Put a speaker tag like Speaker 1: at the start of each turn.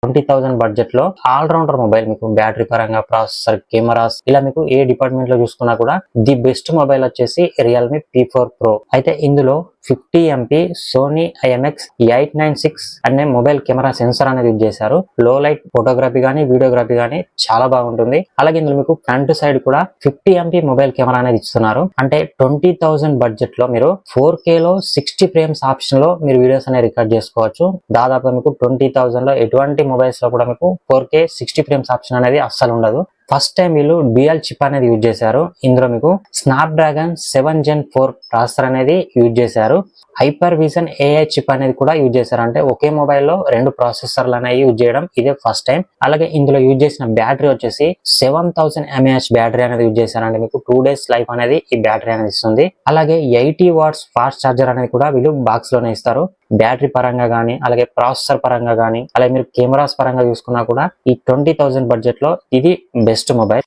Speaker 1: 20,000 budget లో all rounder mobile. మీకు battery పరంగా, ప్రాసెసర్, కెమెరాస్, ఇలా మీకు ఏ డిపార్ట్మెంట్ లో చూసుకున్నా కూడా ది బెస్ట్ మొబైల్ వచ్చేసి రియల్మీ P4 Pro. అయితే ఇందులో 50 MP సోనీ IMX 896 అనే మొబైల్ కెమెరా సెన్సార్ అనేది యూజ్ చేశారు. లో లైట్ ఫోటోగ్రఫీ గానీ, వీడియోగ్రఫీ గానీ చాలా బాగుంటుంది. అలాగే ఇందులో మీకు ఫ్రంట్ సైడ్ కూడా 50 MP మొబైల్ కెమెరా అనేది ఇస్తున్నారు. అంటే 20,000 బడ్జెట్ లో మీరు 4K లో 60 ఫ్రేమ్స్ ఆప్షన్ లో మీరు వీడియోస్ అనేది రికార్డ్ చేసుకోవచ్చు. దాదాపు మీకు 20,000 లో ఎటువంటి మొబైల్స్ లో కూడా మీకు 4K 60 ఫ్రేమ్స్ ఆప్షన్ అనేది అస్సలు ఉండదు. ఫస్ట్ టైం వీళ్ళు డ్యూయల్ చిప్ అనేది యూజ్ చేశారు. ఇందులో మీకు స్నాప్డ్రాగన్ 7 Gen 4 ప్రాసెసర్ అనేది యూజ్ చేశారు. హైపర్ విజన్ AI చిప్ అనేది కూడా యూజ్ చేశారు. అంటే ఒకే మొబైల్లో 2 ప్రాసెసర్లు అనేవి యూజ్ చేయడం ఇదే ఫస్ట్ టైం. అలాగే ఇందులో యూజ్ చేసిన బ్యాటరీ వచ్చేసి 7000 mAh బ్యాటరీ అనేది యూజ్ చేశారంటే మీకు 2 days లైఫ్ అనేది ఈ బ్యాటరీ అనేది ఇస్తుంది. అలాగే 80 watts ఫాస్ట్ ఛార్జర్ అనేది కూడా వీళ్ళు బాక్స్ లోనే ఇస్తారు. బ్యాటరీ పరంగా కానీ, అలాగే ప్రాసెసర్ పరంగా కానీ, అలాగే మీరు కెమెరాస్ పరంగా చూసుకున్నా కూడా ఈ 20,000 బడ్జెట్ లో ఇది బెస్ట్ మొబైల్.